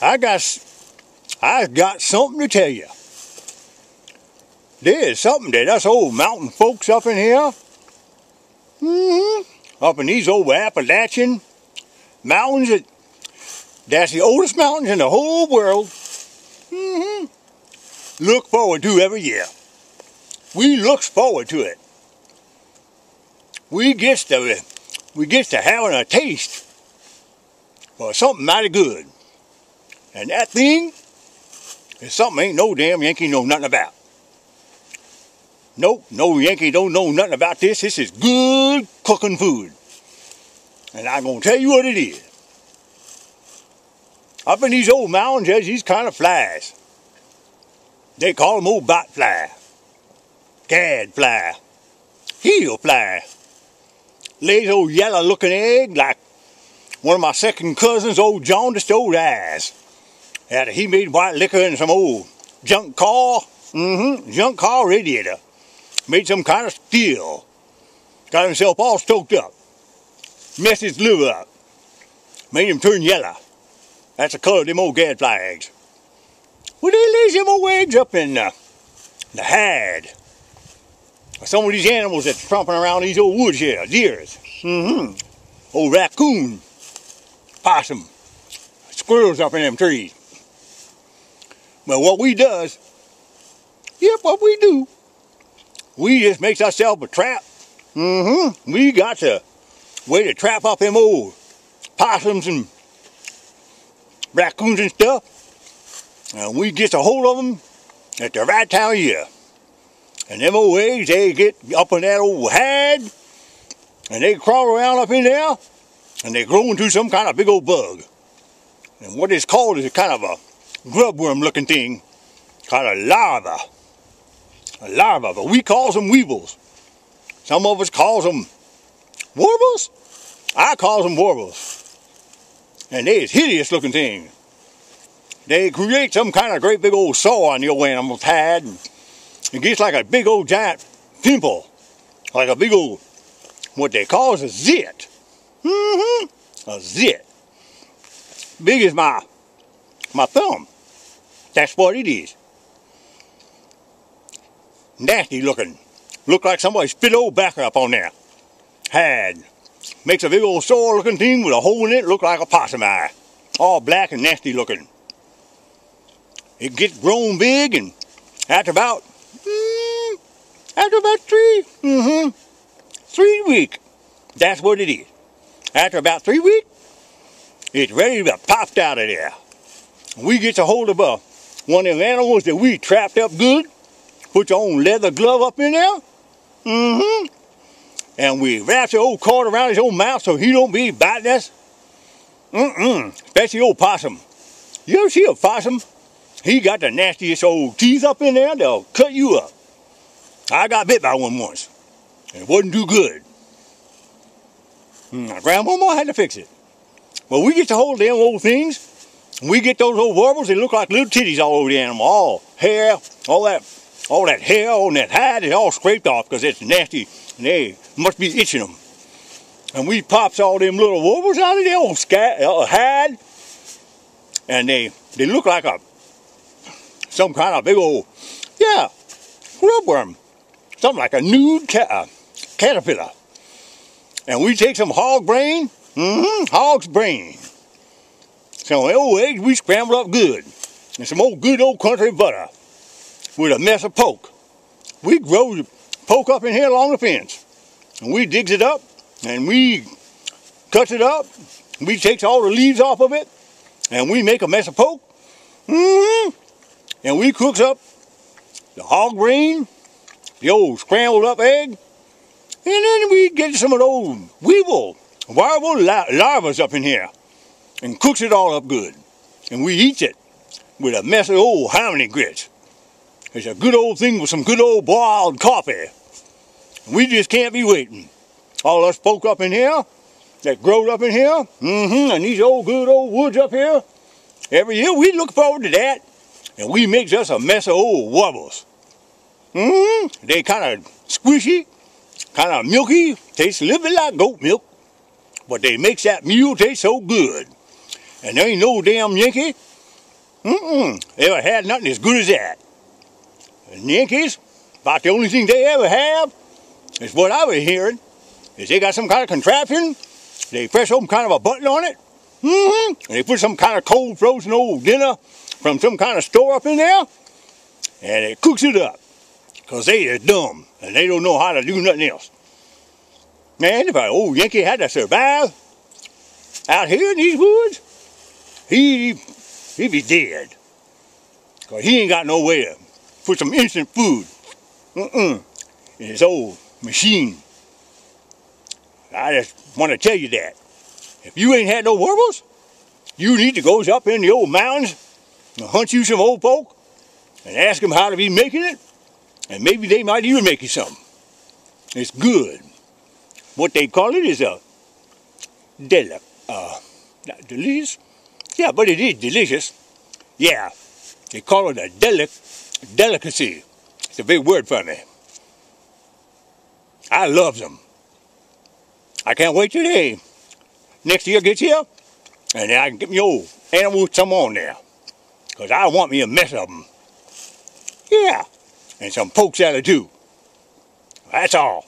I got something to tell you. There is something that us old mountain folks up in here, up in these old Appalachian mountains, that's the oldest mountains in the whole world, look forward to every year. We looks forward to it. We gets to having a taste for something mighty good. And that thing is something ain't no damn Yankee know nothing about. Nope, no Yankee don't know nothing about this. This is good cooking food. And I'm going to tell you what it is. Up in these old mountains, there's these kind of flies. They call them old bot fly, gad fly, heel fly. Lays old yellow looking egg like one of my second cousins' old jaundiced old eyes. After he made white liquor in some old junk car radiator. Made some kind of steel. Got himself all stoked up. Messed his liver up. Made him turn yellow. That's the color of them old gadfly eggs. Well, they lays them old eggs up in the hide. Some of these animals that's tromping around these old woods here. Deers. Old raccoon. Possum. Squirrels up in them trees. Well, what we do, we just makes ourselves a trap. We got to way to trap up them old possums and raccoons and stuff. And we get a hold of them at the right time of year. And them old eggs, they get up in that old hide, and they crawl around up in there, and they grow into some kind of big old bug. And what it's called is a kind of a grubworm looking thing, kind of larva. A larva, but we call them weevils. Some of us calls them warbles. I call them warbles. And they is hideous looking things. They create some kind of great big old sore on your animal's hide, and it gets like a big old giant pimple, like a big old, what they call is a zit. A zit. Big as my thumb. That's what it is. Nasty looking. Look like somebody spit old backer up on there. Hide. Makes a big old sore looking thing with a hole in it, look like a possum eye. All black and nasty looking. It gets grown big, and after about 3 weeks, that's what it is. After about 3 weeks, it's ready to be popped out of there. We get a hold of one of them animals that we trapped up good, put your own leather glove up in there, and we wrap the old cord around his own mouth so he don't be biting us. Especially old possum. You ever see a possum? He got the nastiest old teeth up in there, they'll cut you up. I got bit by one once, and it wasn't too good. My grandmama had to fix it. Well, we get to hold them old things, and we get those old warbles, they look like little titties all over the animal. All hair, all that hair on that hide is all scraped off because it's nasty, and they must be itching them. And we pops all them little warbles out of their old hide, and they look like some kind of big old, grubworm. Something like a nude caterpillar. And we take some hog brain, hog's brain. Some old eggs we scramble up good. And some good old country butter with a mess of poke. We grow the poke up in here along the fence. And we digs it up, and we cuts it up. We takes all the leaves off of it, and we make a mess of poke. And we cooks up the hog brain, the old scrambled up egg, and then we get some of those warble larvas up in here and cooks it all up good. And we eats it with a mess of old hominy grits. It's a good old thing with some good old boiled coffee. We just can't be waiting. All us folk up in here that growed up in here, and these old good old woods up here, every year we look forward to that. And we makes us a mess of old wobbles. They kind of squishy, kind of milky, tastes a little bit like goat milk, but they makes that meal taste so good. And there ain't no damn Yankee Ever had nothing as good as that. The Yankees, about the only thing they ever have is what I was hearing, is they got some kind of contraption, they press some kind of a button on it, and they put some kind of cold frozen old dinner from some kind of store up in there, and it cooks it up, because they are dumb, and they don't know how to do nothing else. Man, if an old Yankee had to survive out here in these woods, he'd be dead, because he ain't got no way to put some instant food in his old machine. I just want to tell you that. If you ain't had no warbles, you need to go up in the old mountains and hunt you some old folk and ask them how to be making it, and maybe they might even make you some. It's good. What they call it is a not delicious? Yeah, but it is delicious. Yeah, they call it a delicacy. It's a big word for me. I love them. I can't wait till next year gets here, and then I can get me old animals some on there, because I want me a mess of them. Yeah, and some poke salad too. That's all.